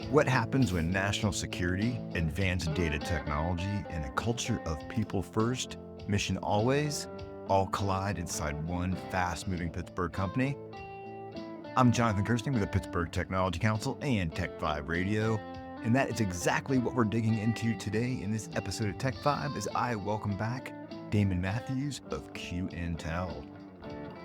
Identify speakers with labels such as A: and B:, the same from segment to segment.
A: What happens when national security, advanced data technology, and a culture of people first, mission always, all collide inside one fast-moving Pittsburgh company? I'm Jonathan Kirsten with the Pittsburgh Technology Council and TechVibe Radio, and that is exactly what we're digging into today in this episode of TechVibe as I welcome back Damon Mathews of Qintel.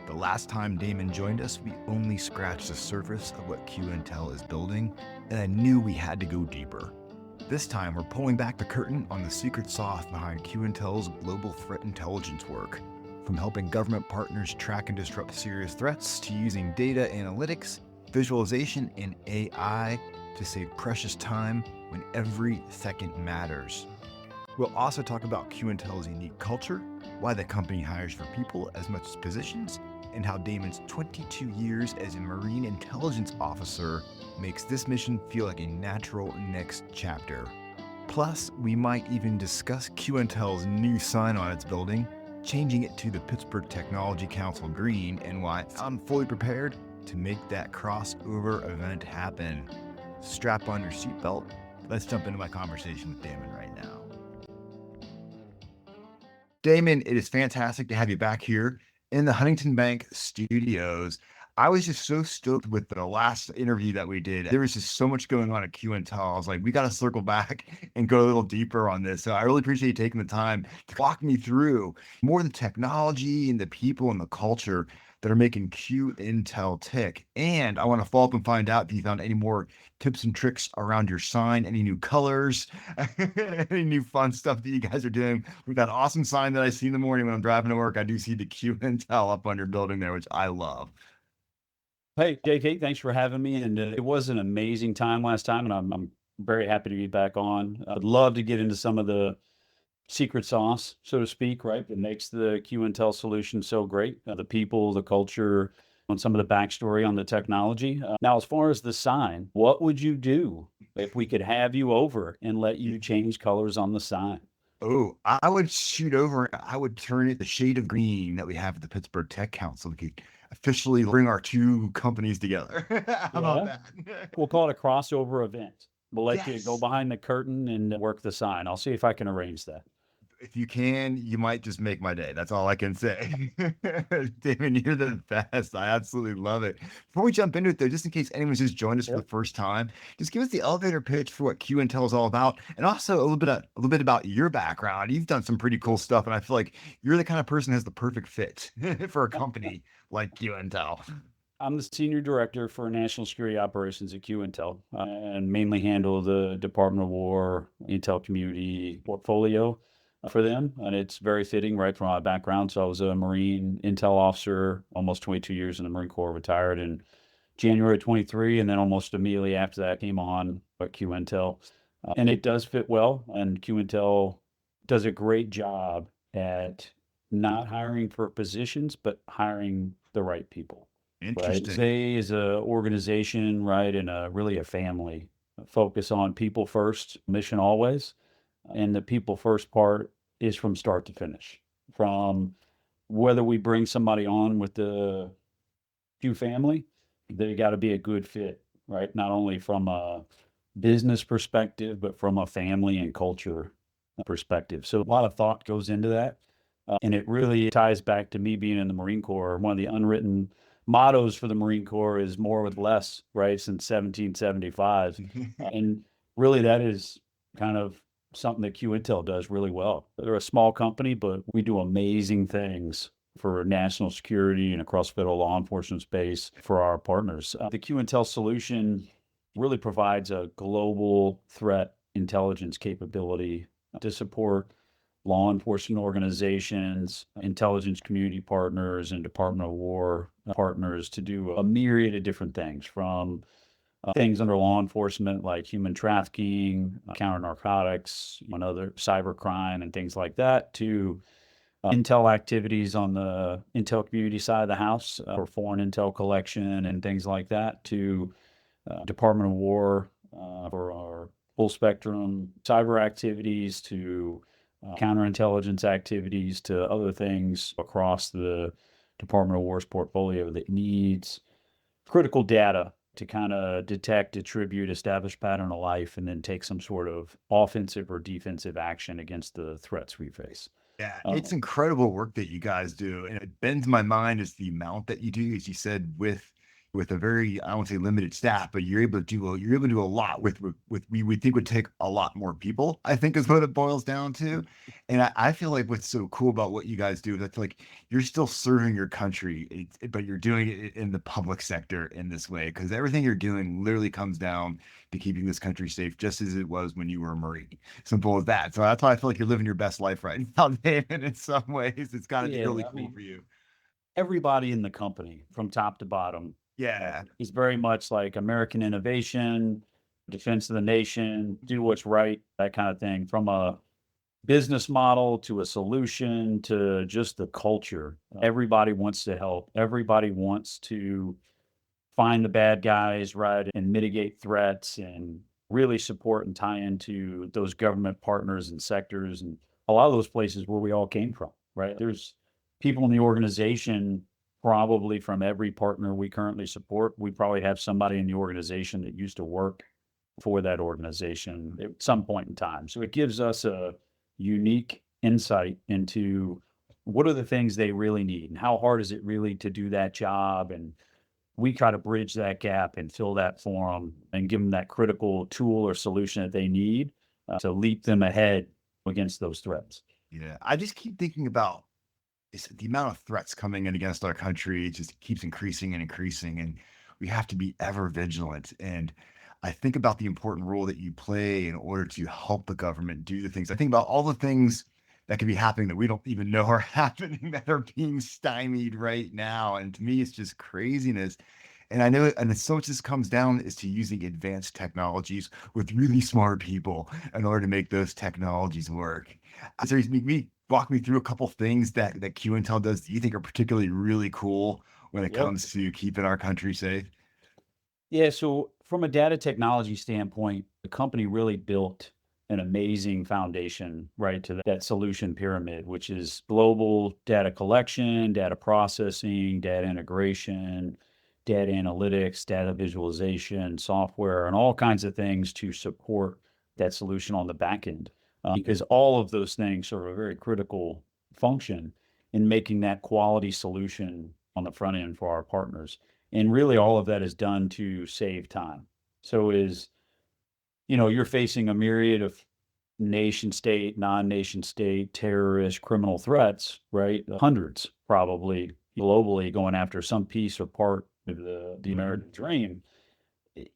A: The last time Damon joined us, we only scratched the surface of what Qintel is building, and I knew we had to go deeper. This time, we're pulling back the curtain on the secret sauce behind Qintel's global threat intelligence work. From helping government partners track and disrupt serious threats, to using data analytics, visualization, and AI to save precious time when every second matters. We'll also talk about Qintel's unique culture, why the company hires for people as much as positions, and how Damon's 22 years as a Marine intelligence officer makes this mission feel like a natural next chapter. Plus, we might even discuss Qintel's new sign on its building, changing it to the Pittsburgh Technology Council green, and why I'm fully prepared to make that crossover event happen. Strap on your seatbelt. Let's jump into my conversation with Damon right now. Damon, it is fantastic to have you back here in the Huntington Bank studios. I was just so stoked with the last interview that we did. There was just so much going on at Qintel. I was like, we got to circle back and go a little deeper on this. So I really appreciate you taking the time to walk me through more of the technology and the people and the culture that are making Qintel tick. And I want to follow up and find out if you found any more tips and tricks around your sign, any new colors, any new fun stuff that you guys are doing. With that awesome sign that I see in the morning when I'm driving to work, I do see the Qintel up on your building there, which I love.
B: Hey, JK, thanks for having me. And it was an amazing time last time, and I'm very happy to be back on. I'd love to get into some of the secret sauce, so to speak, right, that makes the Qintel solution so great. The people, the culture, and some of the backstory on the technology. Now, as far as the sign, what would you do if we could have you over and let you change colors on the sign?
A: Oh, I would shoot over. I would turn it the shade of green that we have at the Pittsburgh Tech Council. We could officially bring our two companies together. How about
B: Yeah,
A: that?
B: we'll call it a crossover event. We'll let you go
A: Yes.
B: behind the curtain and work the sign. I'll see if I can arrange that.
A: If you can, you might just make my day. That's all I can say. Damon, you're the best. I absolutely love it. Before we jump into it, though, just in case anyone's just joined us for the
B: Yep.
A: first time, just give us the elevator pitch for what Qintel is all about, and also a little bit about your background. You've done some pretty cool stuff, and I feel like you're the kind of person who has the perfect fit for a company like Qintel.
B: I'm the senior director for national security operations at Qintel, and mainly handle the Department of War intel community portfolio for them. And it's very fitting, right, from my background. So I was a Marine intel officer, almost 22 years in the Marine Corps, retired in January 23, and then almost immediately after that came on at Qintel. And it does fit well, and Qintel does a great job at not hiring for positions, but hiring the right people. Right.
A: Interesting.
B: They as a organization, right, and really a family, focus on people first, mission always. And the people first part is from start to finish. From whether we bring somebody on with the Q family, they got to be a good fit, right? Not only from a business perspective, but from a family and culture perspective. So a lot of thought goes into that. And it really ties back to me being in the Marine Corps. One of the unwritten mottos for the Marine Corps is more with less, right, since 1775. And really, that is kind of something that Qintel does really well. They're a small company, but we do amazing things for national security and across federal law enforcement space for our partners. The Qintel solution really provides a global threat intelligence capability to support law enforcement organizations, intelligence community partners, and Department of War partners to do a myriad of different things, from things under law enforcement like human trafficking, counter narcotics, and other cyber crime and things like that, to intel activities on the intel community side of the house for foreign intel collection and things like that, to Department of War for our full spectrum cyber activities, to counterintelligence activities, to other things across the Department of War's portfolio that needs critical data to kind of detect, attribute, establish pattern of life, and then take some sort of offensive or defensive action against the threats we face.
A: Yeah, it's
B: Um,
A: incredible work that you guys do, and it bends my mind is the amount that you do, as you said, with a very, I won't say limited staff, but you're able to do a lot with we would think would take a lot more people, I think is what it boils down to. And I feel like what's so cool about what you guys do is I feel like you're still serving your country, but you're doing it in the public sector in this way because everything you're doing literally comes down to keeping this country safe, just as it was when you were a Marine. Simple as that. So that's why I feel like you're living your best life right now, David. In some ways, it's got to be
B: yeah,
A: really
B: I
A: cool
B: mean,
A: for you.
B: everybody in the company from top to bottom
A: Yeah,
B: is very much like American innovation, defense of the nation, do what's right, that kind of thing. From a business model to a solution to just the culture, everybody wants to help. Everybody wants to find the bad guys, right, and mitigate threats and really support and tie into those government partners and sectors and a lot of those places where we all came from, right? There's people in the organization probably from every partner we currently support. We probably have somebody in the organization that used to work for that organization at some point in time. So it gives us a unique insight into what are the things they really need and how hard is it really to do that job, and we try to bridge that gap and fill that for them and give them that critical tool or solution that they need to leap them ahead against those threats.
A: yeah. I just keep thinking about the amount of threats coming in against our country. It just keeps increasing and increasing, and we have to be ever vigilant. And I think about the important role that you play in order to help the government do the things. I think about all the things that could be happening that we don't even know are happening that are being stymied right now. And to me, it's just craziness. And I know, and so much this comes down is to using advanced technologies with really smart people in order to make those technologies work. So walk me through a couple things that Qintel does that you think are particularly really cool when it
B: Yep.
A: comes to keeping our country safe.
B: Yeah. So, from a data technology standpoint, the company really built an amazing foundation, right, to that solution pyramid, which is global data collection, data processing, data integration, data analytics, data visualization, software, and all kinds of things to support that solution on the back end. Because all of those things are a very critical function in making that quality solution on the front end for our partners. And really all of that is done to save time. So is, you're facing a myriad of nation state, non-nation state, terrorist, criminal threats, right? Hundreds probably globally going after some piece or part of the American dream.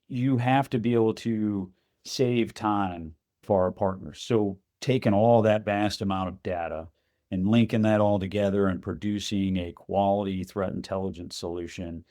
B: You have to be able to save time for our partners. So taking all that vast amount of data and linking that all together and producing a quality threat intelligence solution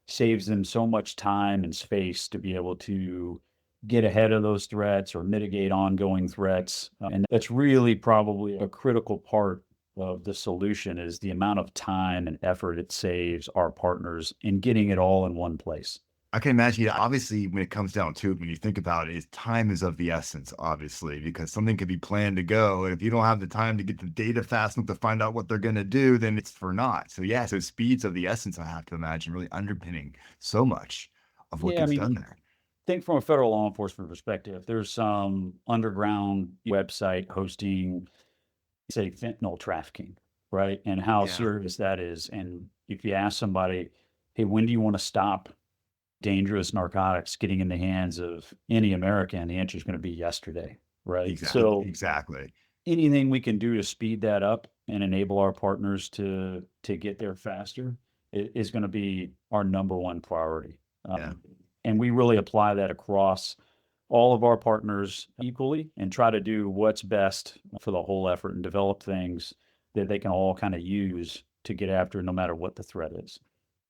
B: saves them so much time and space to be able to get ahead of those threats or mitigate ongoing threats. And that's really probably a critical part of the solution is the amount of time and effort it saves our partners in getting it all in one place.
A: I can imagine, yeah, obviously, when it comes down to it, when you think about it, is time is of the essence, obviously, because something could be planned to go. And if you don't have the time to get the data fast enough to find out what they're going to do, then it's for naught. So, yeah, so speed's of the essence, I have to imagine, really underpinning so much of what
B: Yeah, I
A: gets
B: mean,
A: done there.
B: think from a federal law enforcement perspective, there's some underground website hosting, say, fentanyl trafficking, right? And how
A: Yeah,
B: serious that is. And if you ask somebody, hey, when do you want to stop dangerous narcotics getting in the hands of any American? The answer is going to be yesterday, right?
A: exactly.
B: So
A: Exactly.
B: anything we can do to speed that up and enable our partners to get there faster is going to be our number one priority.
A: Yeah.
B: And we really apply that across all of our partners equally and try to do what's best for the whole effort and develop things that they can all kind of use to get after no matter what the threat is.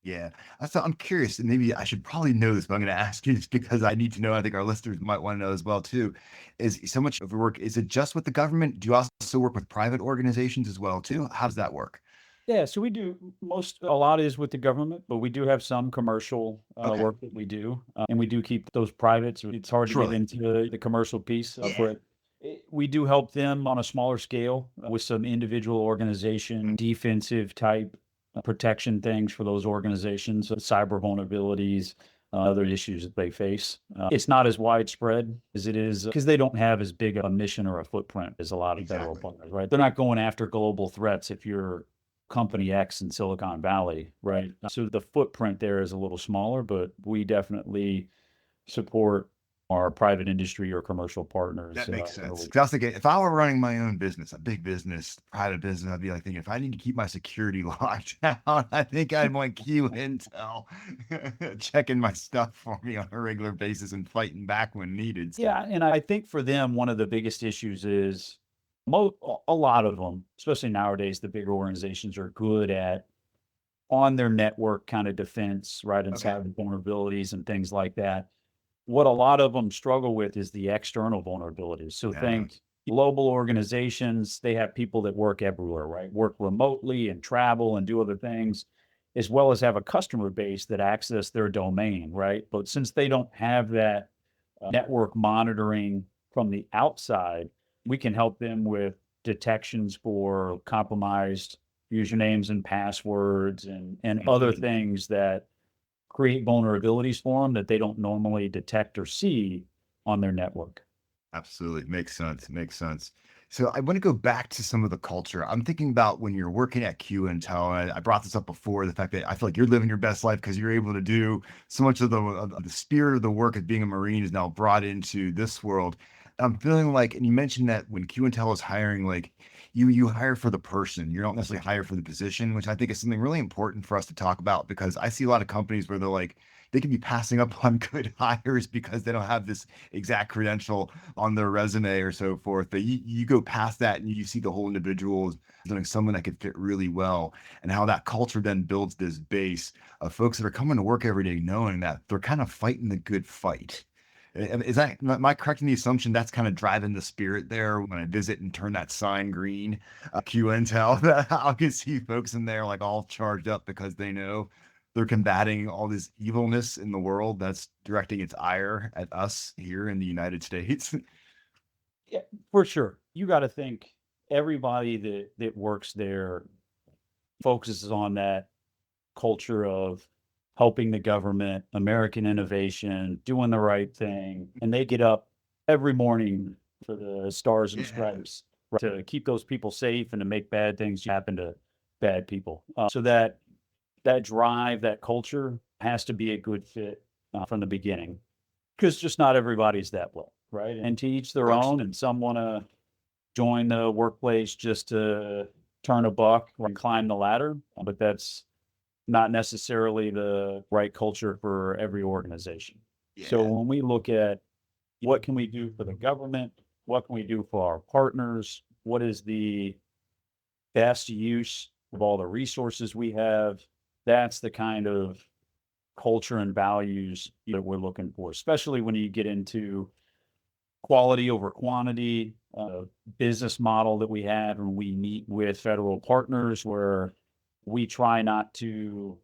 A: Yeah. So I'm curious, and maybe I should probably know this, but I'm going to ask you just because I need to know. I think our listeners might want to know as well too. Is so much of your work, is it just with the government? Do you also work with private organizations as well too? How does that work?
B: Yeah, so we do a lot is with the government, but we do have some commercial
A: Okay.
B: work that we do, and we do keep those private. So it's hard to get
A: Surely.
B: into the commercial piece for
A: Yeah.
B: it. We do help them on a smaller scale with some individual organization defensive type protection things for those organizations, cyber vulnerabilities, other issues that they face. It's not as widespread as it is because they don't have as big a mission or a footprint as a lot of federal
A: Exactly.
B: partners, right? They're not going after global threats if you're company X in Silicon Valley, right? So the footprint there is a little smaller, but we definitely support our private industry or commercial partners.
A: That makes sense. 'Cause I was thinking, if I were running my own business, a big business, private business, I'd be like thinking, if I need to keep my security locked down, I think I'd want Q Intel checking my stuff for me on a regular basis and fighting back when needed.
B: Yeah, and I think for them, one of the biggest issues is a lot of them, especially nowadays, the bigger organizations are good at on their network kind of defense, right, and
A: Okay.
B: cyber vulnerabilities and things like that. What a lot of them struggle with is the external vulnerabilities. So
A: Yeah.
B: think global organizations, they have people that work everywhere, right? Work remotely and travel and do other things, as well as have a customer base that access their domain, right? But since they don't have that network monitoring from the outside, we can help them with detections for compromised usernames and passwords and other
A: Mhm.
B: things that create vulnerabilities for them that they don't normally detect or see on their network.
A: Absolutely. Makes sense. Makes sense. So I want to go back to some of the culture. I'm thinking about when you're working at Q Intel, and I brought this up before, the fact that I feel like you're living your best life because you're able to do so much of the spirit of the work of being a Marine is now brought into this world. I'm feeling like, and you mentioned that when Q Intel is hiring, like you hire for the person, you don't necessarily hire for the position, which I think is something really important for us to talk about because I see a lot of companies where they're like, they can be passing up on good hires because they don't have this exact credential on their resume or so forth. But you go past that and you see the whole individual as doing someone that could fit really well, and how that culture then builds this base of folks that are coming to work every day knowing that they're kind of fighting the good fight. Is that, am I correct in the assumption that's kind of driving the spirit there when I visit and turn that sign green? Q Intel, that I can see folks in there like all charged up because they know they're combating all this evilness in the world that's directing its ire at us here in the United States.
B: Yeah, for sure. You got to think everybody that works there focuses on that culture of helping the government, American innovation, doing the right thing, and they get up every morning for the stars and
A: Yeah.
B: stripes, right, to keep those people safe and to make bad things happen to bad people. So that drive, that culture has to be a good fit from the beginning because just not everybody's that way, right? And to each their
A: Course.
B: own. And some want to join the workplace just to turn a buck and climb the ladder, but that's not necessarily the right culture for every organization. So
A: Yeah.
B: when we look at what can we do for the government, what can we do for our partners, what is the best use of all the resources we have, that's the kind of culture and values that we're looking for, especially when you get into quality over quantity, business model that we have and we meet with federal partners where we try not to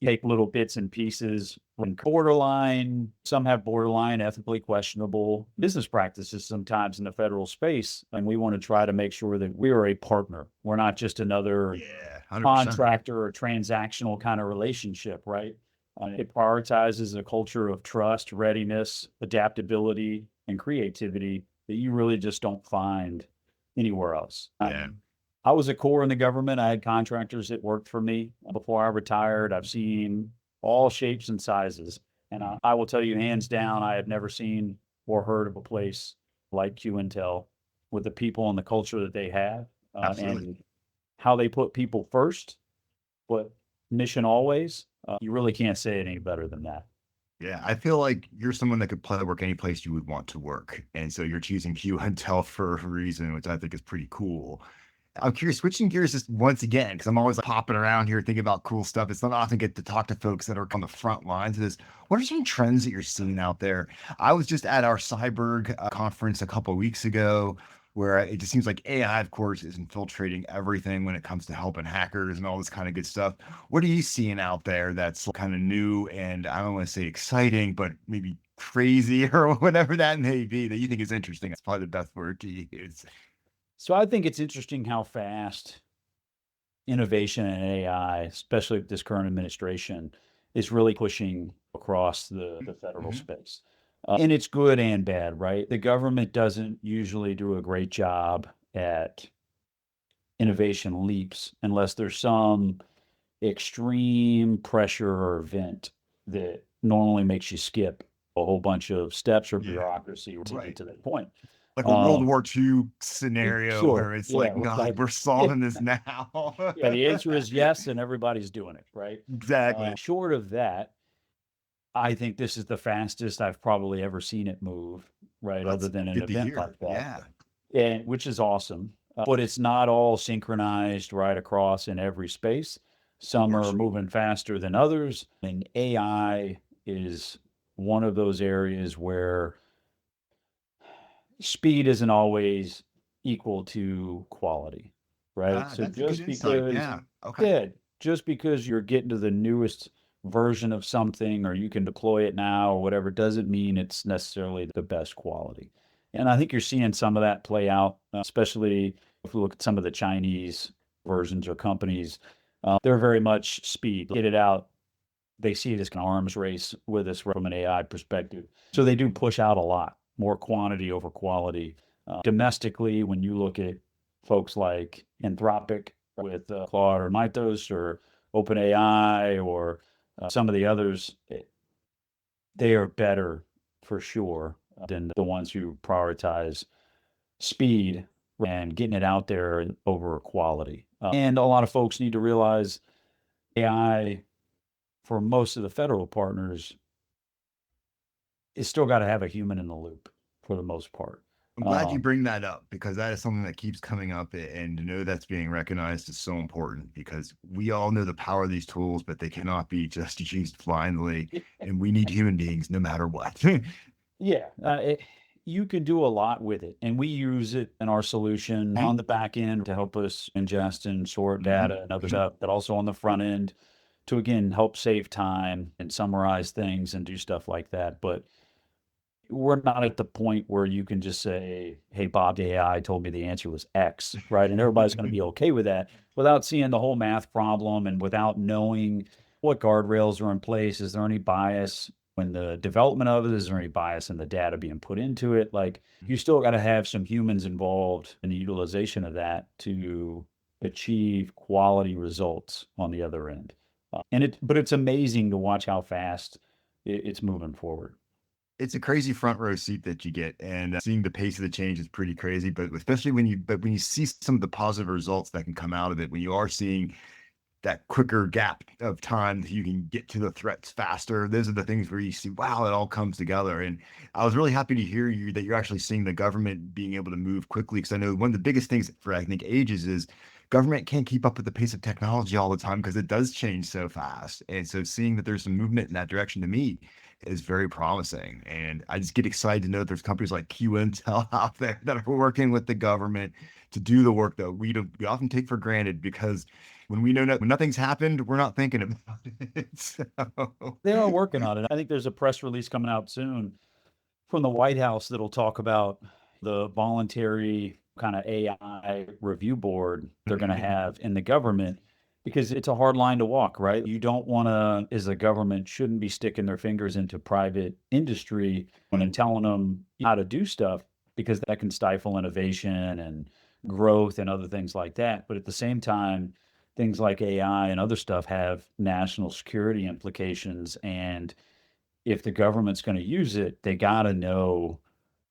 B: take little bits and pieces from borderline, some have borderline ethically questionable business practices sometimes in the federal space. And we want to try to make sure that we are a partner. We're not just another
A: Yeah. 100%.
B: contractor or transactional kind of relationship, right? It prioritizes a culture of trust, readiness, adaptability, and creativity that you really just don't find anywhere else.
A: Yeah.
B: I was a core in the government. I had contractors that worked for me before I retired. I've seen all shapes and sizes. And I will tell you, hands down, I have never seen or heard of a place like Q Intel with the people and the culture that they have
A: Absolutely.
B: and how they put people first, but mission always. You really can't say it any better than that.
A: Yeah, I feel like you're someone that could play work any place you would want to work. And so you're choosing Q Intel for a reason, which I think is pretty cool. I'm curious, switching gears just once again, because I'm always like, hopping around here thinking about cool stuff. It's not often get to talk to folks that are on the front lines of this. What are some trends that you're seeing out there? I was just at our Cyberg conference a couple of weeks ago, where it just seems like AI, of course, is infiltrating everything when it comes to helping hackers and all this kind of good stuff. What are you seeing out there that's kind of new and I don't want to say exciting, but maybe crazy or whatever that may be that you think is interesting? That's probably the best word to use.
B: So I think it's interesting how fast innovation in AI, especially with this current administration, is really pushing across the federal
A: Mhm.
B: space. And it's good and bad, right? The government doesn't usually do a great job at innovation leaps unless there's some extreme pressure or event that normally makes you skip a whole bunch of steps or
A: Yeah,
B: bureaucracy to get
A: right.
B: to that point.
A: Like a World
B: Um,
A: War II scenario
B: sure,
A: where it's
B: yeah,
A: like, God,
B: like
A: we're solving this now.
B: yeah, the answer is yes, and everybody's doing it, right?
A: Exactly.
B: Short of that, I think this is the fastest I've probably ever seen it move, right? Other
A: That's
B: than an
A: good to
B: event
A: hear.
B: like that,
A: Yeah.
B: and which is awesome. But it's not all synchronized right across in every space.
A: Of
B: Some are
A: course.
B: moving faster than others, and AI is one of those areas where speed isn't always equal to quality, right?
A: Ah,
B: So
A: that's a good
B: just
A: insight.
B: because,
A: Yeah. Okay.
B: yeah, just because you're getting to the newest version of something or you can deploy it now or whatever doesn't mean it's necessarily the best quality. And I think you're seeing some of that play out, especially if we look at some of the Chinese versions or companies. They're very much speed, get it out. They see it as an arms race with us from an AI perspective. So they do push out a lot more quantity over quality. Domestically, when you look at folks like Anthropic with Claude or Mythos or OpenAI or some of the others, they are better for sure than the ones who prioritize speed and getting it out there over quality. And a lot of folks need to realize AI for most of the federal partners it's still got to have a human in the loop for the most part.
A: I'm glad you
B: Um,
A: bring that up because that is something that keeps coming up. And to know that's being recognized is so important because we all know the power of these tools, but they cannot be just used blindly. And we need human beings no matter what.
B: yeah, you can do a lot with it, and we use it in our solution on the back end to help us ingest and sort
A: Mhm,
B: data and other
A: mhm.
B: stuff, but also on the front end to again help save time and summarize things and do stuff like that. But we're not at the point where you can just say, "Hey, Bob, the AI told me the answer was X," right? And everybody's going to be okay with that without seeing the whole math problem and without knowing what guardrails are in place. Is there any bias when the development of it? Is there any bias in the data being put into it? Like, you still got to have some humans involved in the utilization of that to achieve quality results on the other end. But it's amazing to watch how fast it's moving forward.
A: It's a crazy front row seat that you get, and seeing the pace of the change is pretty crazy. But especially when you see some of the positive results that can come out of it, when you are seeing that quicker gap of time that you can get to the threats faster. Those are the things where you see, wow, it all comes together. And I was really happy to hear you that you're actually seeing the government being able to move quickly. Because I know one of the biggest things for I think ages is government can't keep up with the pace of technology all the time because it does change so fast. And so seeing that there's some movement in that direction to me is very promising. And I just get excited to know that there's companies like Qintel out there that are working with the government to do the work that we often take for granted because when we know when nothing's happened, we're not thinking about it. So,
B: They are working on it. I think there's a press release coming out soon from the White House that'll talk about the voluntary kind of AI review board they're going to
A: mhm,
B: have in the government because it's a hard line to walk, right? You don't want to, as a government, shouldn't be sticking their fingers into private industry when telling them how to do stuff because that can stifle innovation and growth and other things like that. But at the same time, things like AI and other stuff have national security implications. And if the government's going to use it, they got to know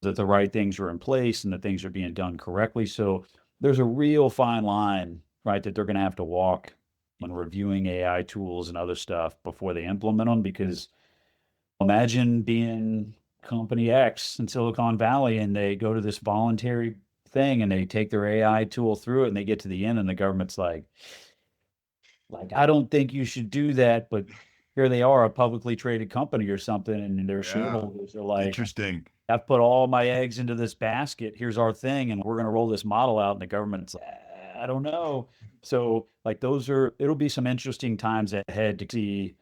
B: that the right things are in place and that things are being done correctly. So there's a real fine line, right, that they're going to have to walk when reviewing AI tools and other stuff before they implement them. Because imagine being company X in Silicon Valley and they go to this voluntary thing and they take their AI tool through it and they get to the end and the government's like, I don't think you should do that, but here they are, a publicly traded company or something, and their
A: yeah,
B: shareholders are like,
A: interesting.
B: I've put all my eggs into this basket. Here's our thing, and we're going to roll this model out. And the government's like, I don't know. So, like, it'll be some interesting times ahead to see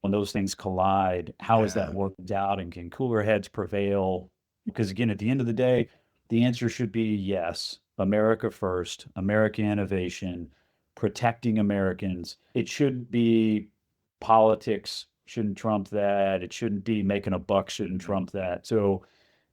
B: when those things collide. How is that
A: Yeah,
B: worked out, and can cooler heads prevail? Because, again, at the end of the day, the answer should be yes, America first, American innovation, protecting Americans. It should be politics shouldn't trump that. It shouldn't be making a buck shouldn't trump that. So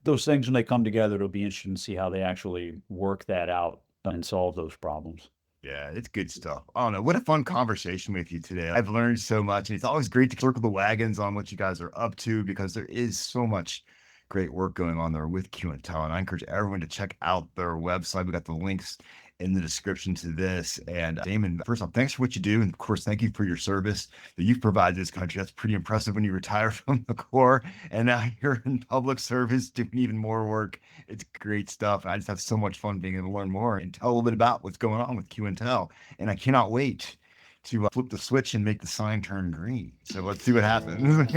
B: those things, when they come together, it'll be interesting to see how they actually work that out and solve those problems.
A: Yeah, it's good stuff. I don't know. What a fun conversation with you today. I've learned so much, and it's always great to circle the wagons on what you guys are up to because there is so much great work going on there with Qintel. And I encourage everyone to check out their website. We got the links in the description to this. And Damon, first off, thanks for what you do. And of course, thank you for your service that you've provided this country. That's pretty impressive when you retire from the Corps and now you're in public service doing even more work. It's great stuff. I just have so much fun being able to learn more and tell a little bit about what's going on with Qintel. And I cannot wait to flip the switch and make the sign turn green. So let's see what happens.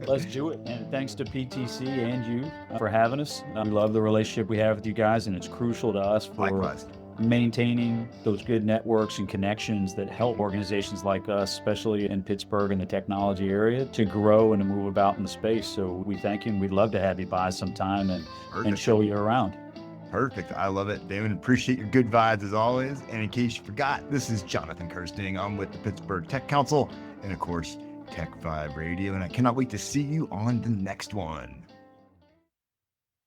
B: Let's do it. And thanks to PTC and you for having us. We love the relationship we have with you guys, and it's crucial to us for
A: Likewise.
B: maintaining those good networks and connections that help organizations like us, especially in Pittsburgh and the technology area, to grow and to move about in the space. So we thank you, and we'd love to have you by sometime and show you around.
A: Perfect. I love it. Damon, appreciate your good vibes as always. And in case you forgot, this is Jonathan Kirsting. I'm with the Pittsburgh Tech Council and, of course, TechVibe Radio. And I cannot wait to see you on the next one.